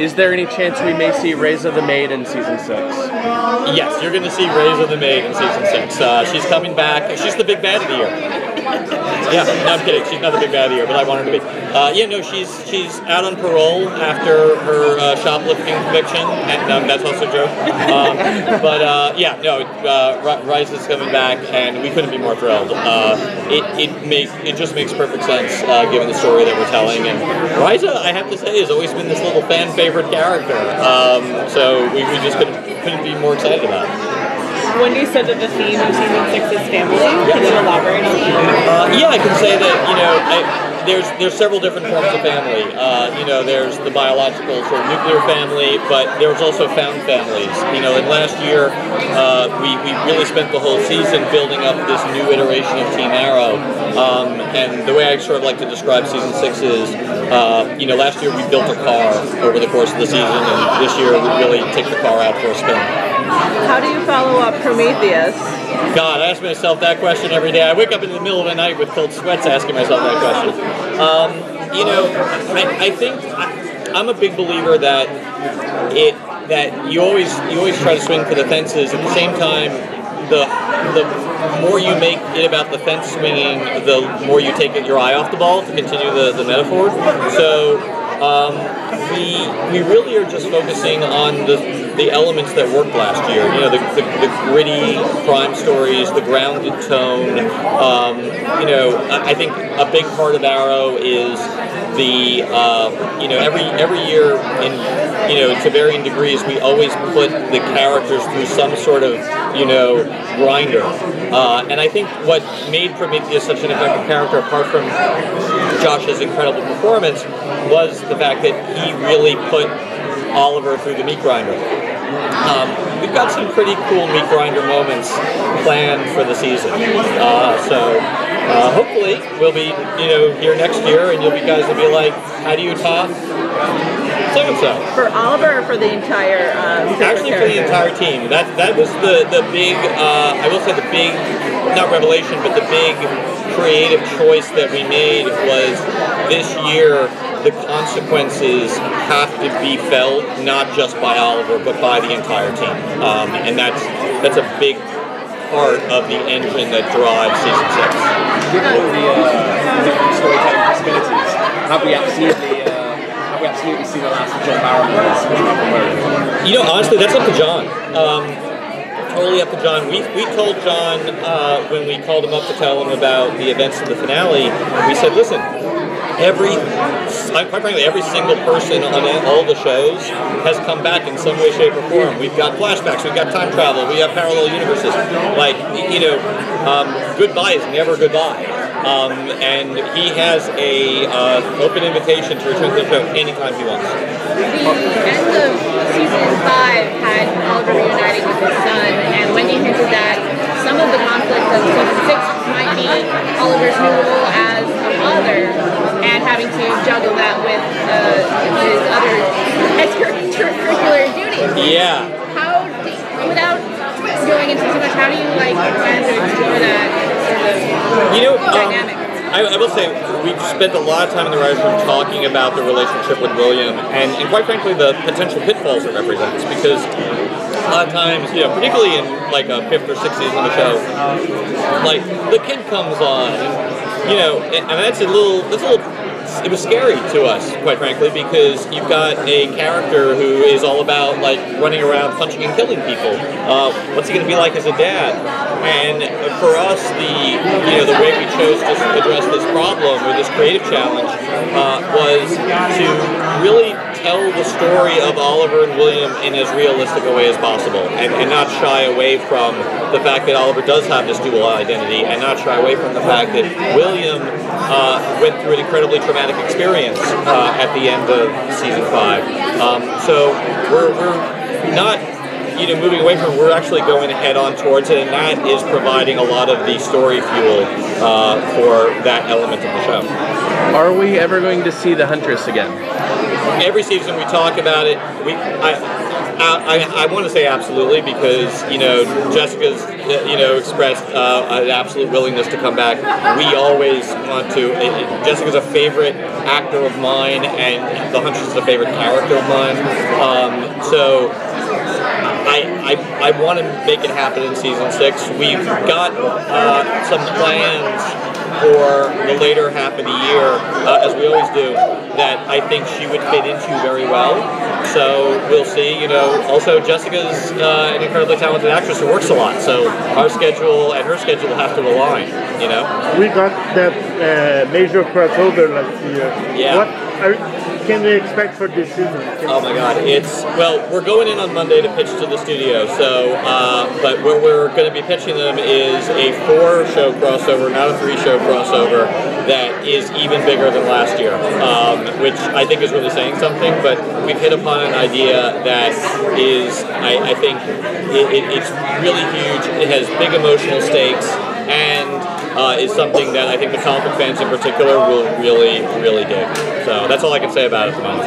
is there any chance we may see RAISA the Maid in season 6? Yes, you're going to see RAISA the Maid in season 6. She's coming back. She's the big bad of the year. Yeah, no, I'm kidding. She's not the big bad of the year, but I want her to be. Yeah, no, she's out on parole after her shoplifting conviction, and that's also a joke. Yeah, no, RAISA's coming back, and we couldn't be more thrilled. It just makes perfect sense given the story that we're telling. And RAISA, I have to say, has always been this little fan favorite character. So we just couldn't be more excited about it. When you said that the theme of season 6 is family, can you elaborate on that? Yeah, I can say that, there's several different forms of family. There's the biological sort of nuclear family, but there's also found families. And last year, we really spent the whole season building up this new iteration of Team Arrow. And the way I sort of like to describe season 6 is, last year we built a car over the course of the season, and this year we really take the car out for a spin. How do you follow up Prometheus? God, I ask myself that question every day. I wake up in the middle of the night with cold sweats asking myself that question. I think I'm a big believer that you always try to swing for the fences. At the same time, the more you make it about the fence swinging, the more you take your eye off the ball, to continue the metaphor. So we really are just focusing on the elements that worked last year. The gritty crime stories, the grounded tone. I think a big part of Arrow is the every year to varying degrees, we always put the characters through some sort of grinder. And I think what made Prometheus such an effective character, apart from Josh's incredible performance, was the fact that he really put Oliver through the meat grinder. We've got some pretty cool meat grinder moments planned for the season. Hopefully we'll be here next year, and guys will be like, how do you top so-and-so? For Oliver or for the entire Actually, for the entire team. That was the big, I will say the big, not revelation, but the big creative choice that we made was this year the consequences have to be felt not just by Oliver but by the entire team, and that's a big part of the engine that drives season 6. Given all the different storytelling possibilities, have we absolutely seen the last of John Barrowman? Honestly, that's up to John. Totally up to John. We told John when we called him up to tell him about the events of the finale. We said, listen, quite frankly, every single person on all the shows has come back in some way, shape, or form. We've got flashbacks, we've got time travel, we have parallel universes. Goodbye is never goodbye. And he has a open invitation to return to the show anytime he wants. The end of season 5 had Oliver reuniting with his son, and Wendy hinted that some of the conflict of season 6 might be Oliver's new role as a father and having to juggle that with his other extracurricular duties. Yeah. Without going into too much, how do you plan to explore that sort of dynamic? I will say we've spent a lot of time in the writers' room talking about the relationship with William and quite frankly the potential pitfalls it represents, because a lot of times, particularly in a 5th or 6th season of the show, the kid comes on and that's a little it was scary to us, quite frankly, because you've got a character who is all about running around punching and killing people. What's he going to be like as a dad? And for us, the way we chose to address this problem or this creative challenge was to really tell the story of Oliver and William in as realistic a way as possible, and not shy away from the fact that Oliver does have this dual identity, and not shy away from the fact that William went through an incredibly traumatic experience at the end of season 5. So we're not moving away from it. We're actually going head on towards it, and that is providing a lot of the story fuel for that element of the show. Are we ever going to see the Huntress again? Every season we talk about it. I want to say absolutely because Jessica's expressed an absolute willingness to come back. We always want to. Jessica's a favorite actor of mine, and The Huntress is a favorite character of mine. So I want to make it happen in season 6. We've got some plans for the later half of the year, as we always do, that I think she would fit into very well. So we'll see. Also Jessica's an incredibly talented actress who works a lot. So our schedule and her schedule will have to align. We got that major crossover last year. Yeah. What can we expect for this season? Oh my God! We're going in on Monday to pitch to the studio. So, but what we're going to be pitching them is a 4-show crossover, not a 3-show crossover, that is even bigger than last year, which I think is really saying something. But we've hit upon an idea that is, I think, it's really huge. It has big emotional stakes and is something that I think the comic book fans in particular will really, really dig. So that's all I can say about it at the moment.